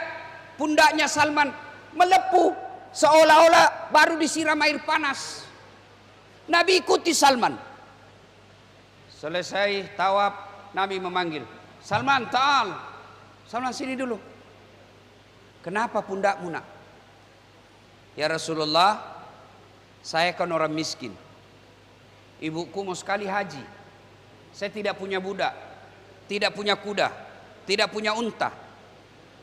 pundaknya Salman melepuh seolah-olah baru disiram air panas. Nabi ikuti Salman. Selesai tawaf, Nabi memanggil, Salman, ta'al. Salman, sini dulu. Kenapa pundakmu, nak? Ya Rasulullah, saya kan orang miskin. Ibuku mau sekali haji. Saya tidak punya budak, tidak punya kuda, tidak punya unta.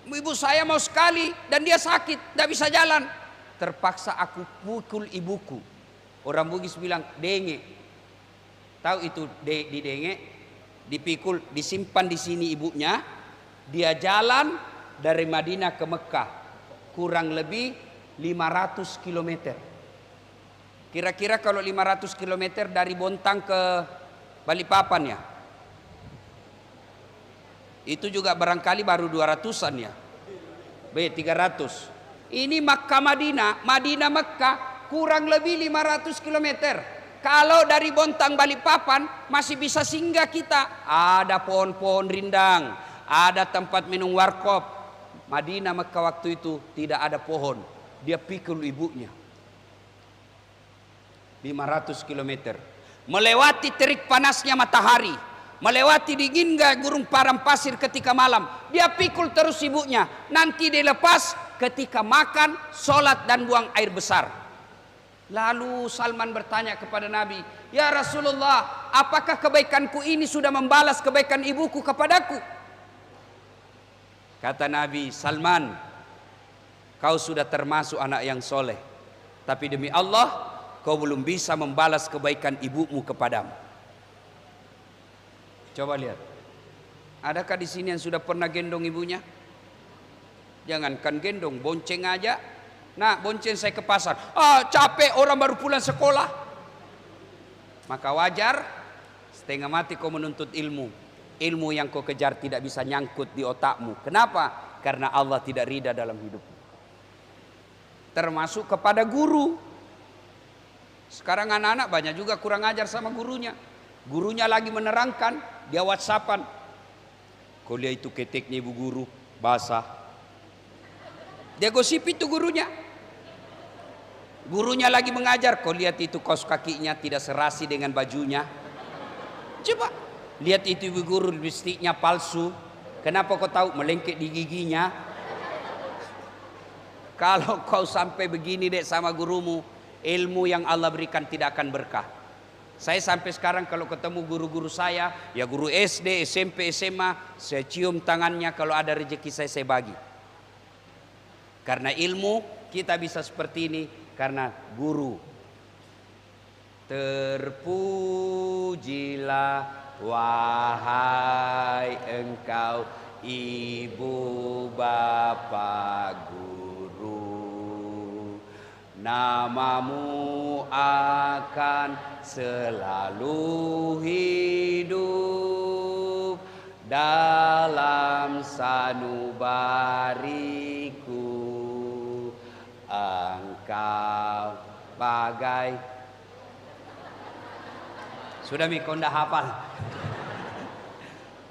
Ibu saya mau sekali dan dia sakit, tidak bisa jalan. Terpaksa aku pukul ibuku. Orang Bugis bilang denge. Tahu itu di denge? Dipikul, disimpan di sini ibunya. Dia jalan dari Madinah ke Mekah. Kurang lebih 500 km. Kira-kira kalau 500 km dari Bontang ke Balikpapan ya. Itu juga barangkali baru 200-an ya. 300. Ini Makkah Madinah, Madinah Mekah kurang lebih 500 km. Kalau dari Bontang Balikpapan masih bisa singgah kita. Ada pohon-pohon rindang, ada tempat minum warkop. Madinah Mekah waktu itu tidak ada pohon. Dia pikul ibunya. 500 km. Melewati terik panasnya matahari, melewati dinginnya gurun padang pasir ketika malam. Dia pikul terus ibunya. Nanti dilepas ketika makan, sholat dan buang air besar. Lalu Salman bertanya kepada Nabi, "Ya Rasulullah, apakah kebaikanku ini sudah membalas kebaikan ibuku kepadaku?" Kata Nabi, "Salman, kau sudah termasuk anak yang soleh. Tapi demi Allah, kau belum bisa membalas kebaikan ibumu kepadamu." Coba lihat. Adakah di sini yang sudah pernah gendong ibunya? Jangankan gendong, bonceng aja. Nah, bonceng saya ke pasar. Capek, orang baru pulang sekolah. Maka wajar setengah mati kau menuntut ilmu. Ilmu yang kau kejar tidak bisa nyangkut di otakmu. Kenapa? Karena Allah tidak ridha dalam hidupmu. Termasuk kepada guru. Sekarang anak-anak banyak juga kurang ajar sama gurunya. Gurunya lagi menerangkan, dia WhatsAppan. Kau lihat itu keteknya ibu guru, basah. Dia gosip itu gurunya. Gurunya lagi mengajar, kau lihat itu kaos kakinya tidak serasi dengan bajunya. Coba, lihat itu ibu guru lipstiknya palsu. Kenapa kau tahu? Melengket di giginya. Kalau kau sampai begini dek sama gurumu, ilmu yang Allah berikan tidak akan berkah. Saya sampai sekarang kalau ketemu guru-guru saya, ya guru SD, SMP, SMA, saya cium tangannya, kalau ada rezeki saya bagi. Karena ilmu kita bisa seperti ini karena guru. Terpujilah wahai engkau ibu bapak guru, namamu akan selalu hidup dalam sanubariku. Engkau bagai sudah mikonda hafal.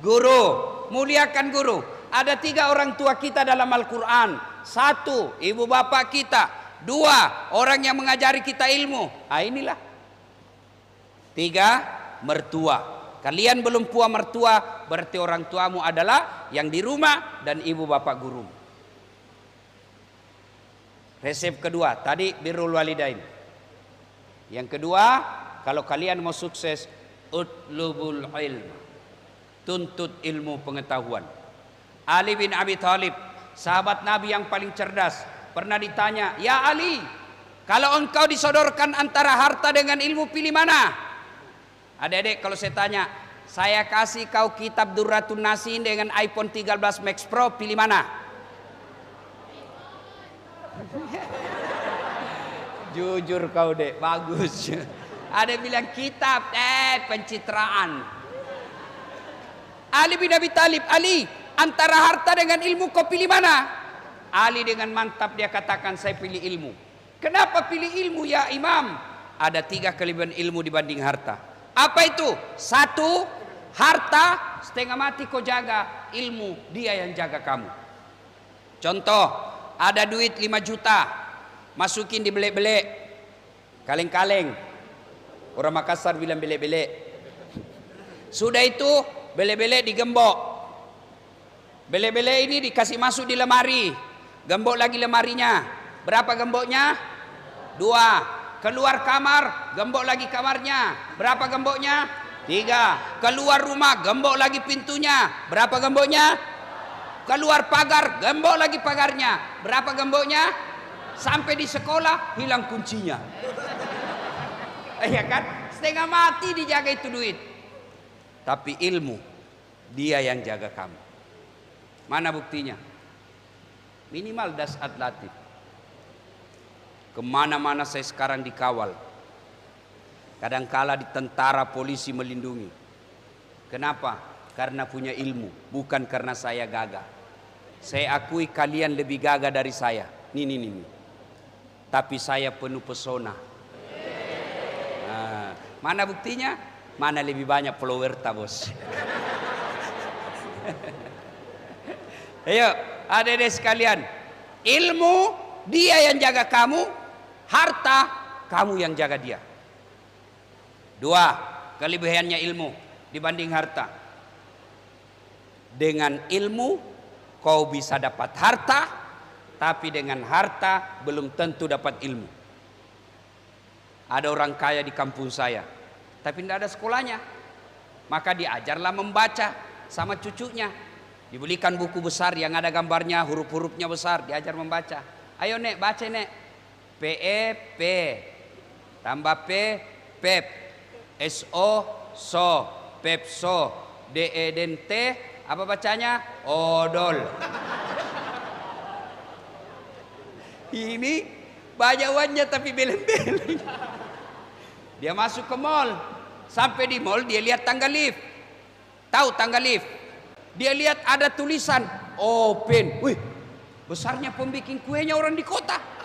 Guru, muliakan guru. Ada 3 orang tua kita dalam Al-Quran. 1, ibu bapak kita. 2, orang yang mengajari kita ilmu. Inilah. 3, mertua. Kalian belum puas mertua, berarti orang tuamu adalah yang di rumah dan ibu bapak gurumu. Resep kedua, tadi birrul walidain. Yang kedua, kalau kalian mau sukses, utlubul ilm. Tuntut ilmu pengetahuan. Ali bin Abi Thalib, sahabat Nabi yang paling cerdas, pernah ditanya, "Ya Ali, kalau engkau disodorkan antara harta dengan ilmu, pilih mana?" Adik-adik, kalau saya tanya, saya kasih kau kitab Durratun Nasin dengan iPhone 13 Max Pro, pilih mana? Jujur kau dek, bagus. Ada bilang kitab, pencitraan. Ali bin Abi Thalib, Ali, antara harta dengan ilmu kau pilih mana? Ali dengan mantap dia katakan, saya pilih ilmu. Kenapa pilih ilmu ya Imam? Ada 3 kelebihan ilmu dibanding harta. Apa itu? 1, harta setengah mati kau jaga, ilmu dia yang jaga kamu. Contoh, ada duit 5 juta, masukin di belek-belek, kaleng-kaleng. Orang Makassar bilang belek-belek. Sudah itu belek-belek digembok. Belek-belek ini dikasih masuk di lemari, gembok lagi lemarinya. Berapa gemboknya? 2. Keluar kamar, gembok lagi kamarnya. Berapa gemboknya? 3. Keluar rumah, gembok lagi pintunya. Berapa gemboknya? Keluar pagar, gembok lagi pagarnya. Berapa gemboknya? Sampai di sekolah, hilang kuncinya. Iya kan? Setengah mati dijaga itu duit. Tapi ilmu, dia yang jaga kamu. Mana buktinya? Minimal dasat latif. Kemana-mana saya sekarang dikawal. Kadangkala di tentara, polisi melindungi. Kenapa? Karena punya ilmu, bukan karena saya gagah. Saya akui kalian lebih gagah dari saya. Nih. Tapi saya penuh pesona. Nah, mana buktinya? Mana lebih banyak follower bos. Ayo, adik-adik sekalian. Ilmu, dia yang jaga kamu. Harta, kamu yang jaga dia. 2, kelebihannya ilmu dibanding harta. Dengan ilmu kau bisa dapat harta, tapi dengan harta belum tentu dapat ilmu. Ada orang kaya di kampung saya, tapi tidak ada sekolahnya. Maka diajarlah membaca sama cucunya. Dibelikan buku besar yang ada gambarnya, huruf-hurufnya besar, diajar membaca. Ayo nek, baca nek. PEP tambah P, PEP. SO, so, Pepso, DE dan T, apa bacanya? Odol. Ini bajawannya tapi beleng-beleng. Dia masuk ke mall. Sampai di mall dia lihat tangga lift. Tahu tangga lift? Dia lihat ada tulisan open. Wih, besarnya pembikin kuenya orang di kota.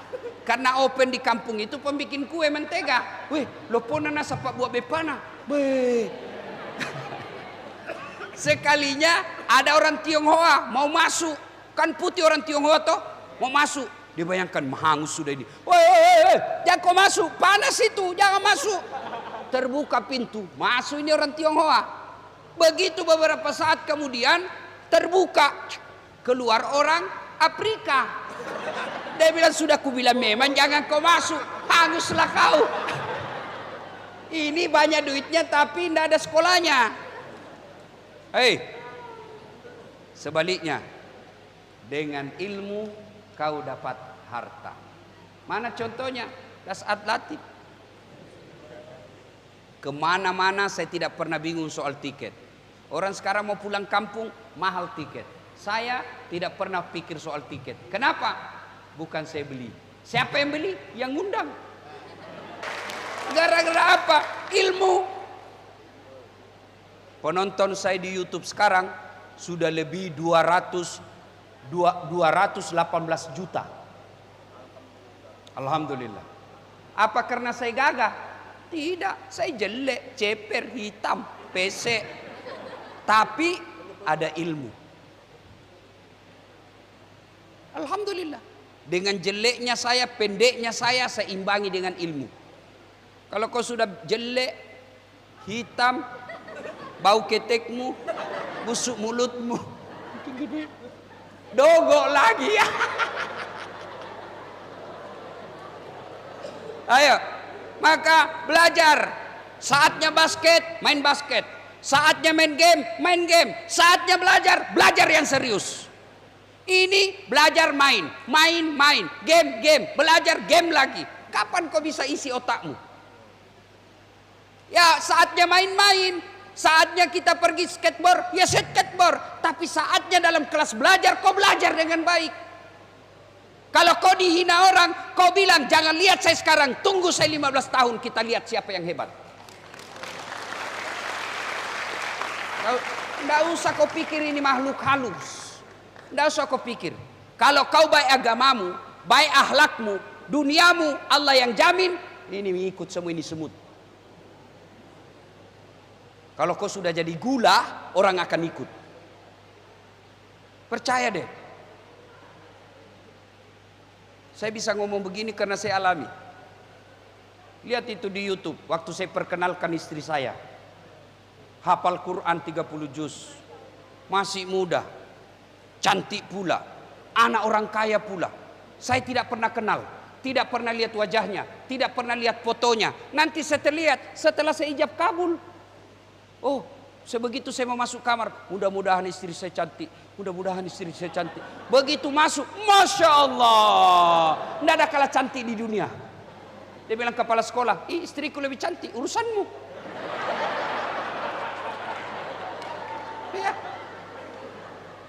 Karena open di kampung itu pembikin kue mentega. Wih, lopona nasa pak buat bepana. Wih. Sekalinya ada orang Tionghoa mau masuk. Kan putih orang Tionghoa toh. Mau masuk. Dia bayangkan mahangus sudah ini. Woi, jangan kau masuk. Panas itu, jangan masuk. Terbuka pintu. Masuk ini orang Tionghoa. Begitu beberapa saat kemudian terbuka. Keluar orang Afrika. Dia bilang, sudah kubilang memang jangan kau masuk. Hanguslah kau. Ini banyak duitnya tapi tidak ada sekolahnya. Hei, sebaliknya, dengan ilmu kau dapat harta. Mana contohnya? Dasat latif. Kemana-mana saya tidak pernah bingung soal tiket. Orang sekarang mau pulang kampung, mahal tiket. Saya tidak pernah pikir soal tiket. Kenapa? Bukan saya beli. Siapa yang beli? Yang ngundang. Gara-gara apa? Ilmu. Penonton saya di YouTube sekarang sudah lebih 218 juta. Alhamdulillah. Apa karena saya gagah? Tidak, saya jelek, ceper, hitam, pesek. Tapi ada ilmu. Alhamdulillah. Dengan jeleknya saya, pendeknya saya imbangi dengan ilmu. Kalau kau sudah jelek, hitam, bau ketekmu, busuk mulutmu, dogok lagi ya. Ayo, maka belajar. Saatnya basket, main basket. Saatnya main game, main game. Saatnya belajar, belajar yang serius. Ini belajar main, game, belajar game lagi. Kapan kau bisa isi otakmu? Ya saatnya main-main, saatnya kita pergi skateboard, ya skateboard. Tapi saatnya dalam kelas belajar, kau belajar dengan baik. Kalau kau dihina orang, kau bilang jangan lihat saya sekarang, tunggu saya 15 tahun kita lihat siapa yang hebat. Tidak usah kau pikir ini makhluk halus. Tidak usah kau pikir. Kalau kau baik agamamu, baik akhlakmu, duniamu, Allah yang jamin. Ini mengikut semua ini semut. Kalau kau sudah jadi gula, orang akan ikut. Percaya deh. Saya bisa ngomong begini karena saya alami. Lihat itu di YouTube. Waktu saya perkenalkan istri saya. Hafal Quran 30 juz. Masih muda. Cantik pula, anak orang kaya pula. Saya tidak pernah kenal. tidak pernah lihat wajahnya, tidak pernah lihat fotonya. Nanti saya terlihat setelah saya ijab kabul. Oh, sebegitu saya mau masuk kamar, mudah-mudahan istri saya cantik, mudah-mudahan istri saya cantik. Begitu masuk, Masya Allah, tidak ada kalah cantik di dunia. Dia bilang kepala sekolah, istriku lebih cantik, urusanmu. Ya.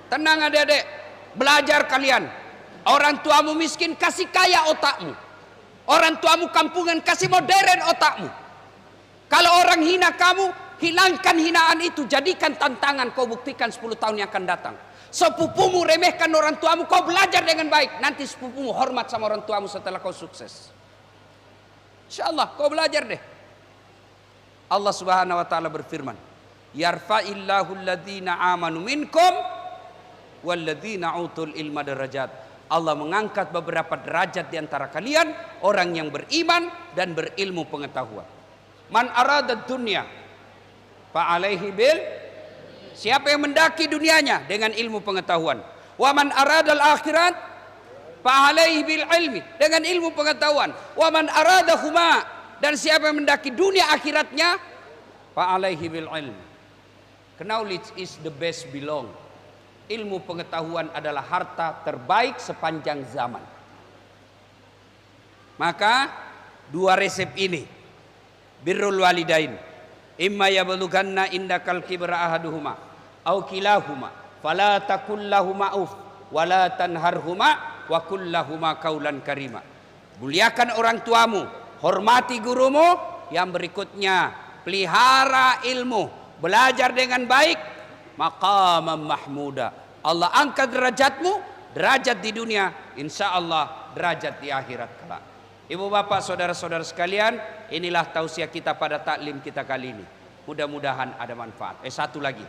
Tenang adik-adik, belajar kalian. Orang tuamu miskin, kasih kaya otakmu. Orang tuamu kampungan, kasih modern otakmu. Kalau orang hina kamu, hilangkan hinaan itu. Jadikan tantangan, kau buktikan 10 tahun yang akan datang. Sepupumu remehkan orang tuamu, kau belajar dengan baik. Nanti sepupumu hormat sama orang tuamu setelah kau sukses. Insya Allah kau belajar deh. Allah Subhanahu wa ta'ala berfirman, yarfa'illahu alladhina amanu minkum walladhina utul ilma darajat. Allah mengangkat beberapa derajat di antara kalian, orang yang beriman dan berilmu pengetahuan. Man arada dunya fa alaihi bil, siapa yang mendaki dunianya dengan ilmu pengetahuan. Wa man aradal akhirat fa alaihi bil ilmi, dengan ilmu pengetahuan. Wa man aradahuma, dan siapa yang mendaki dunia akhiratnya fa alaihi bil ilmi. Knowledge is the best belong. Ilmu pengetahuan adalah harta terbaik sepanjang zaman. Maka dua resep ini, birrul walidain, imma yablughanna indakal kibra ahaduhuma au kilahuma fala taqul lahumā uff wala tanharhuma wa qul lahumā qaulan karima. Muliakan orang tuamu, hormati gurumu. Yang berikutnya, pelihara ilmu, belajar dengan baik, maqamam mahmuda. Allah angkat derajatmu, derajat di dunia, insya Allah derajat di akhirat kelak. Ibu bapak saudara-saudara sekalian, inilah tausiah kita pada taklim kita kali ini. Mudah-mudahan ada manfaat. Satu lagi,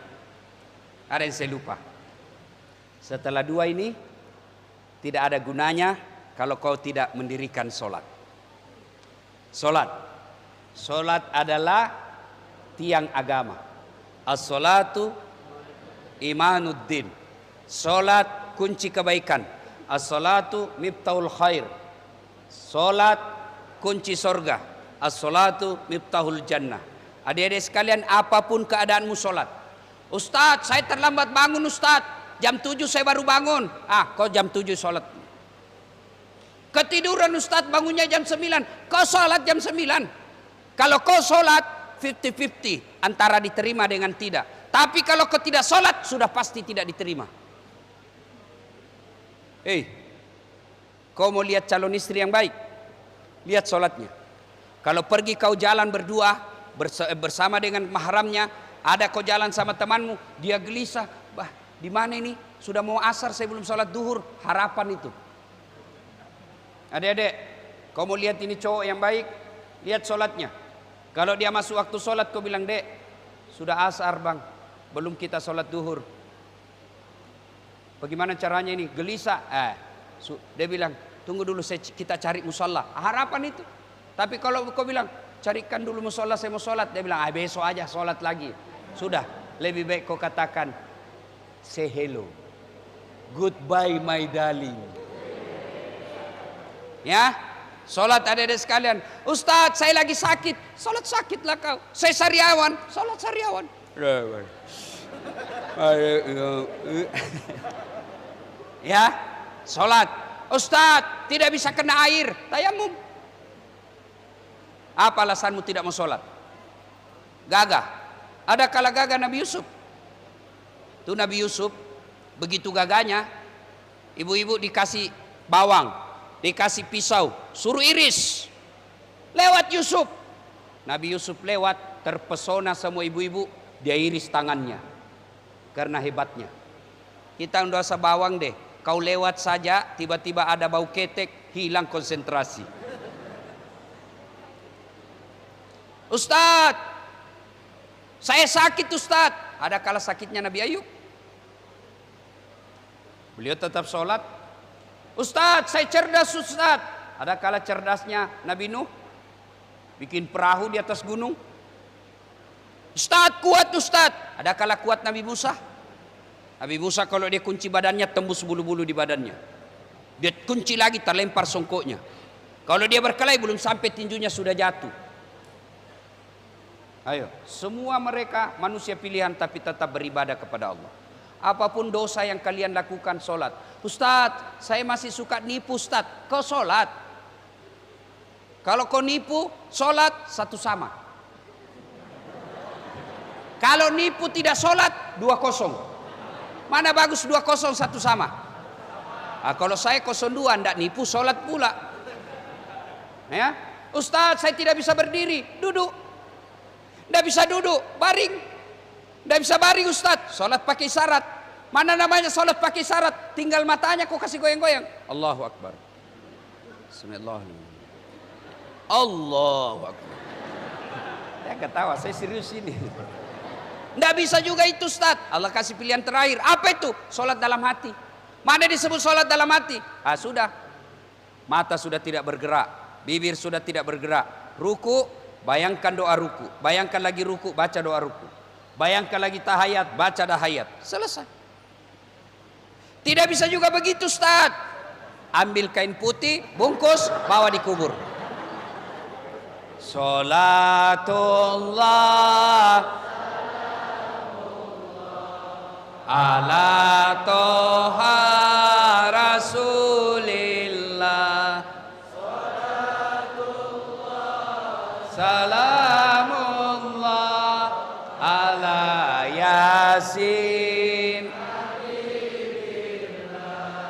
ada yang saya lupa. Setelah dua ini, tidak ada gunanya kalau kau tidak mendirikan solat. Solat adalah tiang agama. As-salatu imanuddin. Solat kunci kebaikan. As-salatu miftahul khair. Solat kunci sorga. As-salatu miftahul jannah. Adik-adik sekalian, apapun keadaanmu solat. Ustadz, saya terlambat bangun Ustadz, jam 7 saya baru bangun. Kau jam 7 solat. Ketiduran Ustadz, bangunnya jam 9, kau solat jam 9. Kalau kau solat 50-50, antara diterima dengan tidak. Tapi kalau kau tidak solat, sudah pasti tidak diterima. Kau mau lihat calon istri yang baik? Lihat solatnya. Kalau pergi kau jalan berdua bersama dengan mahramnya, ada kau jalan sama temanmu, dia gelisah, di mana ini? Sudah mau asar, saya belum sholat duhur. Harapan itu. Adik-adik, kau mau lihat ini cowok yang baik, lihat sholatnya. Kalau dia masuk waktu sholat, kau bilang, dek, sudah asar bang, belum kita sholat duhur. Bagaimana caranya ini? Gelisah. Dia bilang, tunggu dulu, kita cari musalla. Harapan itu. Tapi kalau kau bilang, carikan dulu musalla, saya mau sholat. Dia bilang, besok aja sholat lagi. Sudah, lebih baik kau katakan, say hello, goodbye my darling. Ya, sholat adik-adik sekalian. Ustadz, saya lagi sakit. Sholat sakitlah kau. Saya sariawan, sholat sariawan. Ya, sholat. Ustadz, tidak bisa kena air, tayamum. Apa alasanmu tidak mau sholat? Gagah. Ada kala gagah Nabi Yusuf. Itu Nabi Yusuf, begitu gagahnya, ibu-ibu dikasih bawang, dikasih pisau, suruh iris. Lewat Yusuf. Nabi Yusuf lewat, terpesona semua ibu-ibu, dia iris tangannya. Karena hebatnya. Kita nggak usah bawang deh. Kau lewat saja, tiba-tiba ada bau ketek, hilang konsentrasi. Ustadz, saya sakit Ustadz. Ada kala sakitnya Nabi Ayub. Beliau tetap sholat. Ustadz, saya cerdas Ustadz. Ada kala cerdasnya Nabi Nuh. Bikin perahu di atas gunung. Ustadz, kuat Ustadz. Ada kala kuat Nabi Musa. Nabi Musa kalau dia kunci badannya, tembus bulu-bulu di badannya. Dia kunci lagi, terlempar songkoknya. Kalau dia berkelahi belum sampai tinjunya sudah jatuh. Ayo, semua mereka manusia pilihan tapi tetap beribadah kepada Allah. Apapun dosa yang kalian lakukan, sholat. Ustadz, saya masih suka nipu Ustadz. Kau sholat. Kalau kau nipu, sholat satu sama. Kalau nipu tidak sholat, 2-0. Mana bagus 2-0 satu sama. Nah, kalau saya 0-2, tidak nipu, sholat pula. Ya, Ustadz, saya tidak bisa berdiri, duduk. Tidak bisa duduk, baring. Tidak bisa baring Ustadz, sholat pakai syarat. Mana namanya sholat pakai syarat? Tinggal matanya kau kasih goyang-goyang. Allahu Akbar. Bismillahirrahmanirrahim. Allahu Akbar. Ya ketawa, saya serius ini. Tidak bisa juga itu Ustadz. Allah kasih pilihan terakhir. Apa itu? Sholat dalam hati. Mana disebut sholat dalam hati? Ah sudah. Mata sudah tidak bergerak, bibir sudah tidak bergerak. Ruku, bayangkan doa ruku. Bayangkan lagi ruku, baca doa ruku. Bayangkan lagi tahayat, baca tahayat. Selesai. Tidak bisa juga begitu Ustaz. Ambil kain putih, bungkus, bawa dikubur. Salatullah ala toha rasulillah. Salamullah ala yasin.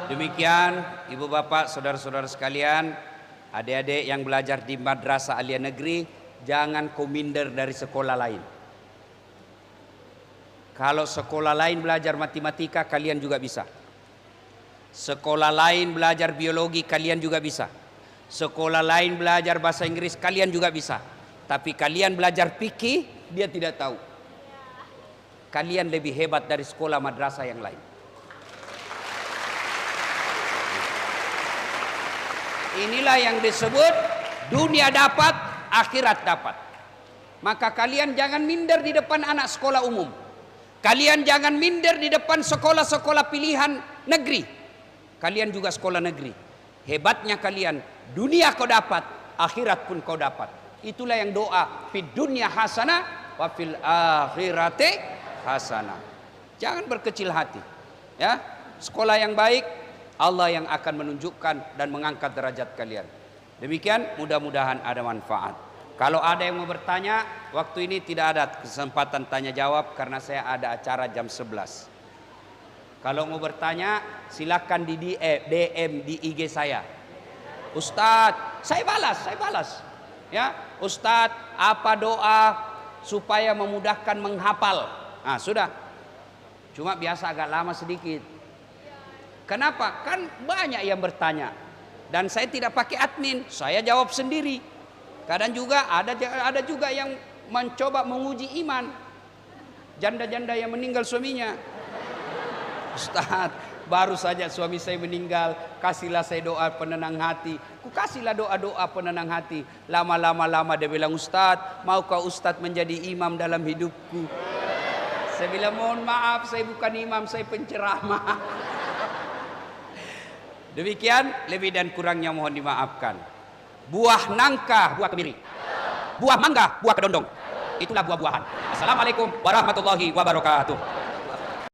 Demikian ibu bapak saudara-saudara sekalian, adik-adik yang belajar di Madrasah Aliyah Negeri, jangan kau minder dari sekolah lain. Kalau sekolah lain belajar matematika, kalian juga bisa. Sekolah lain belajar biologi, kalian juga bisa. Sekolah lain belajar bahasa Inggris, kalian juga bisa. Tapi kalian belajar fikih, dia tidak tahu. Kalian lebih hebat dari sekolah madrasah yang lain. Inilah yang disebut dunia dapat, akhirat dapat. Maka kalian jangan minder di depan anak sekolah umum. Kalian jangan minder di depan sekolah-sekolah pilihan negeri. Kalian juga sekolah negeri. Hebatnya kalian, dunia kau dapat, akhirat pun kau dapat. Itulah yang doa, fid dunya hasanah wa fil akhirati hasanah. Jangan berkecil hati. Ya, sekolah yang baik, Allah yang akan menunjukkan dan mengangkat derajat kalian. Demikian, mudah-mudahan ada manfaat. Kalau ada yang mau bertanya, waktu ini tidak ada kesempatan tanya jawab karena saya ada acara jam 11. Kalau mau bertanya, silakan di DM di IG saya. Ustadz, saya balas. Ya, Ustadz, apa doa supaya memudahkan menghafal? Nah, sudah. Cuma biasa agak lama sedikit. Kenapa? Kan banyak yang bertanya. Dan saya tidak pakai admin, saya jawab sendiri. Kadang juga ada juga yang mencoba menguji iman. Janda-janda yang meninggal suaminya. Ustaz, baru saja suami saya meninggal, kasihlah saya doa penenang hati. Ku kasihlah doa-doa penenang hati. Lama dia bilang, Ustaz, maukah Ustaz menjadi imam dalam hidupku? Saya bilang, mohon maaf, saya bukan imam, saya penceramah. Demikian, lebih dan kurangnya mohon dimaafkan. Buah nangka, buah kemiri. Buah mangga, buah kedondong. Itulah buah-buahan. Assalamualaikum warahmatullahi wabarakatuh.